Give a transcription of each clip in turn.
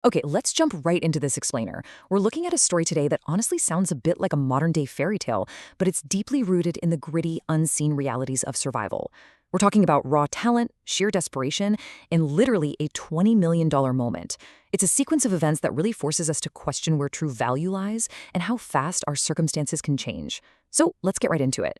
Okay, let's jump right into this explainer. We're looking at a story today that honestly sounds a bit like a modern-day fairy tale, but it's deeply rooted in the gritty, unseen realities of survival. We're talking about raw talent, sheer desperation, and literally a $20 million moment. It's a sequence of events that really forces us to question where true value lies and how fast our circumstances can change. So let's get right into it.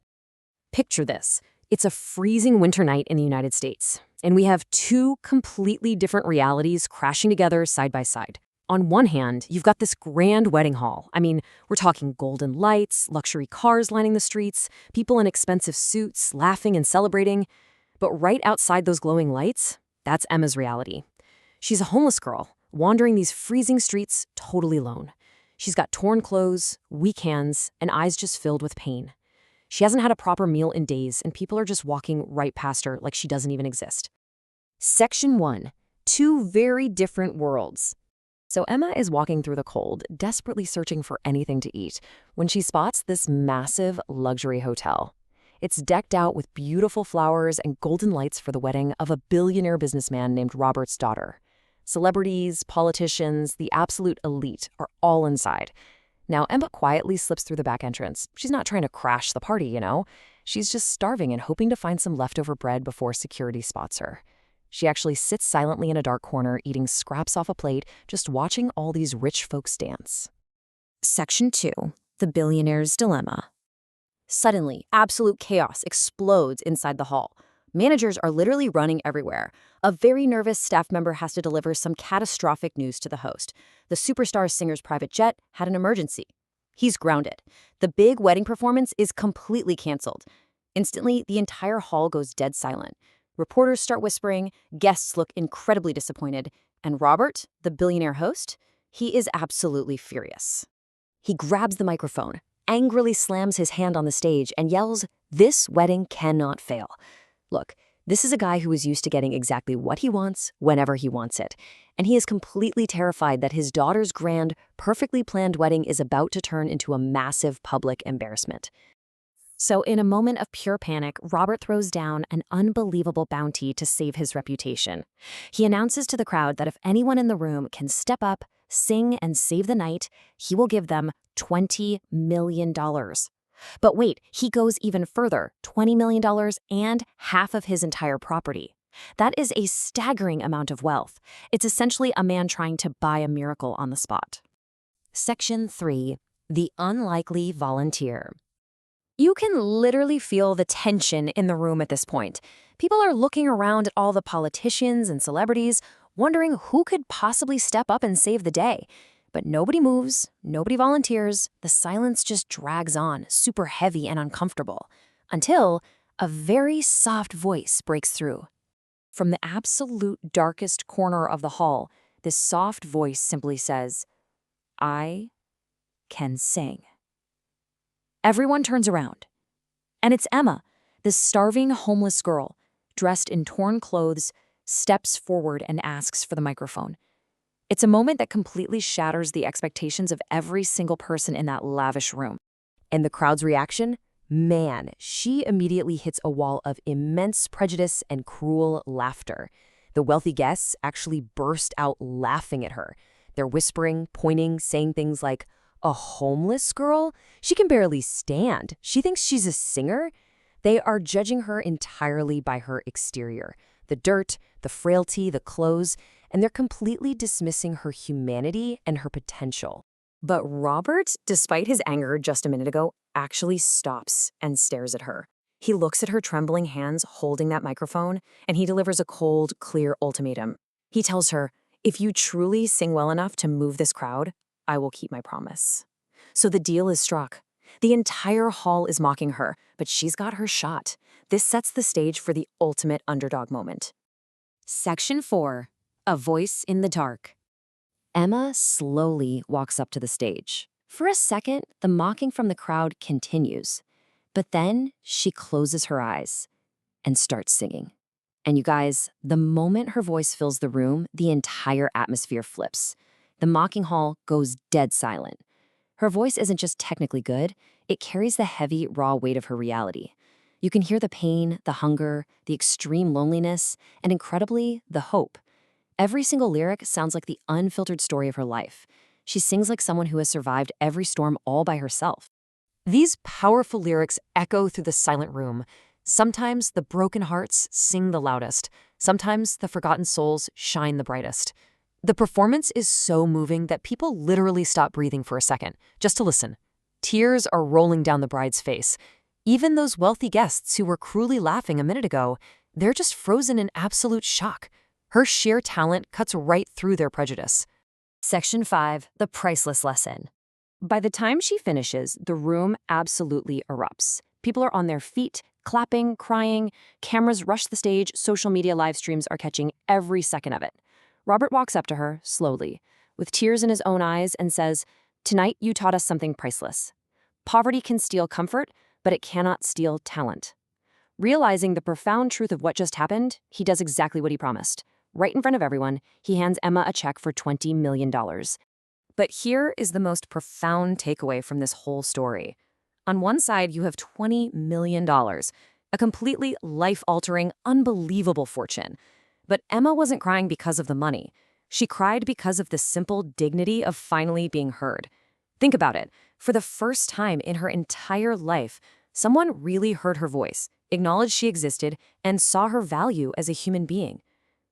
Picture this. It's a freezing winter night in the United States, and we have two completely different realities crashing together side by side. On one hand, you've got this grand wedding hall. I mean, we're talking golden lights, luxury cars lining the streets, people in expensive suits laughing and celebrating. But right outside those glowing lights, that's Emma's reality. She's a homeless girl, wandering these freezing streets totally alone. She's got torn clothes, weak hands, and eyes just filled with pain. She hasn't had a proper meal in days, and people are just walking right past her like she doesn't even exist. Section 1. Two very different worlds. So Emma is walking through the cold, desperately searching for anything to eat, when she spots this massive luxury hotel. It's decked out with beautiful flowers and golden lights for the wedding of a billionaire businessman named Robert's daughter. Celebrities, politicians, the absolute elite are all inside. Now, Emma quietly slips through the back entrance. She's not trying to crash the party, you know? She's just starving and hoping to find some leftover bread before security spots her. She actually sits silently in a dark corner, eating scraps off a plate, just watching all these rich folks dance. Section 2. The Billionaire's Dilemma. Suddenly, absolute chaos explodes inside the hall. Managers are literally running everywhere. A very nervous staff member has to deliver some catastrophic news to the host. The superstar singer's private jet had an emergency. He's grounded. The big wedding performance is completely canceled. Instantly, the entire hall goes dead silent. Reporters start whispering, guests look incredibly disappointed, and Robert, the billionaire host, he is absolutely furious. He grabs the microphone, angrily slams his hand on the stage, and yells, "This wedding cannot fail." Look, this is a guy who is used to getting exactly what he wants, whenever he wants it. And he is completely terrified that his daughter's grand, perfectly planned wedding is about to turn into a massive public embarrassment. So in a moment of pure panic, Robert throws down an unbelievable bounty to save his reputation. He announces to the crowd that if anyone in the room can step up, sing, and save the night, he will give them $20 million. But wait, he goes even further, $20 million and half of his entire property. That is a staggering amount of wealth. It's essentially a man trying to buy a miracle on the spot. Section 3. The Unlikely Volunteer. You can literally feel the tension in the room at this point. People are looking around at all the politicians and celebrities, wondering who could possibly step up and save the day. But nobody moves, nobody volunteers, the silence just drags on, super heavy and uncomfortable, until a very soft voice breaks through. From the absolute darkest corner of the hall, this soft voice simply says, "I can sing." Everyone turns around. And it's Emma, this starving homeless girl, dressed in torn clothes, steps forward and asks for the microphone. It's a moment that completely shatters the expectations of every single person in that lavish room. And the crowd's reaction? Man, she immediately hits a wall of immense prejudice and cruel laughter. The wealthy guests actually burst out laughing at her. They're whispering, pointing, saying things like, "A homeless girl? She can barely stand. She thinks she's a singer?" They are judging her entirely by her exterior. The dirt, the frailty, the clothes, and they're completely dismissing her humanity and her potential. But Robert, despite his anger just a minute ago, actually stops and stares at her. He looks at her trembling hands holding that microphone, and he delivers a cold, clear ultimatum. He tells her, "If you truly sing well enough to move this crowd, I will keep my promise." So the deal is struck. The entire hall is mocking her, but she's got her shot. This sets the stage for the ultimate underdog moment. Section 4. A Voice in the Dark. Emma slowly walks up to the stage. For a second, the mocking from the crowd continues. But then she closes her eyes and starts singing. And you guys, the moment her voice fills the room, the entire atmosphere flips. The mocking hall goes dead silent. Her voice isn't just technically good, it carries the heavy, raw weight of her reality. You can hear the pain, the hunger, the extreme loneliness, and incredibly, the hope. Every single lyric sounds like the unfiltered story of her life. She sings like someone who has survived every storm all by herself. These powerful lyrics echo through the silent room. Sometimes the broken hearts sing the loudest. Sometimes the forgotten souls shine the brightest. The performance is so moving that people literally stop breathing for a second, just to listen. Tears are rolling down the bride's face. Even those wealthy guests who were cruelly laughing a minute ago, they're just frozen in absolute shock. Her sheer talent cuts right through their prejudice. Section 5, the priceless lesson. By the time she finishes, the room absolutely erupts. People are on their feet, clapping, crying, cameras rush the stage, social media live streams are catching every second of it. Robert walks up to her, slowly, with tears in his own eyes, and says, "Tonight you taught us something priceless. Poverty can steal comfort, but it cannot steal talent." Realizing the profound truth of what just happened, he does exactly what he promised. Right in front of everyone, he hands Emma a check for $20 million. But here is the most profound takeaway from this whole story. On one side, you have $20 million, a completely life-altering, unbelievable fortune. But Emma wasn't crying because of the money. She cried because of the simple dignity of finally being heard. Think about it. For the first time in her entire life, someone really heard her voice, acknowledged she existed, and saw her value as a human being.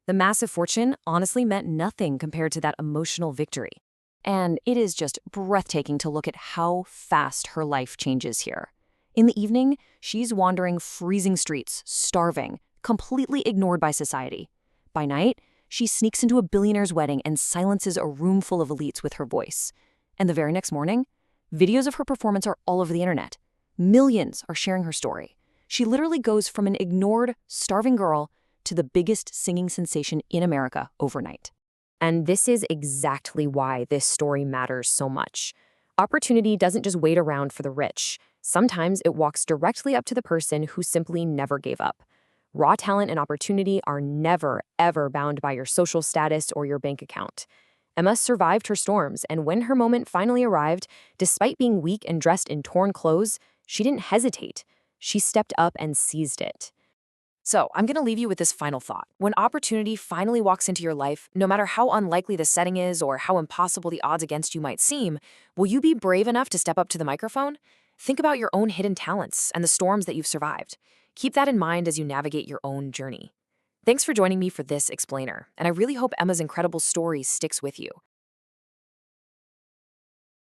The massive fortune honestly meant nothing compared to that emotional victory. And it is just breathtaking to look at how fast her life changes here. In the evening, she's wandering freezing streets, starving, completely ignored by society. By night, she sneaks into a billionaire's wedding and silences a room full of elites with her voice. And the very next morning, videos of her performance are all over the internet. Millions are sharing her story. She literally goes from an ignored, starving girl to the biggest singing sensation in America overnight. And this is exactly why this story matters so much. Opportunity doesn't just wait around for the rich. Sometimes it walks directly up to the person who simply never gave up. Raw talent and opportunity are never, ever bound by your social status or your bank account. Emma survived her storms, and when her moment finally arrived, despite being weak and dressed in torn clothes, she didn't hesitate. She stepped up and seized it. So, I'm going to leave you with this final thought. When opportunity finally walks into your life, no matter how unlikely the setting is or how impossible the odds against you might seem, will you be brave enough to step up to the microphone? Think about your own hidden talents and the storms that you've survived. Keep that in mind as you navigate your own journey. Thanks for joining me for this explainer, and I really hope Emma's incredible story sticks with you.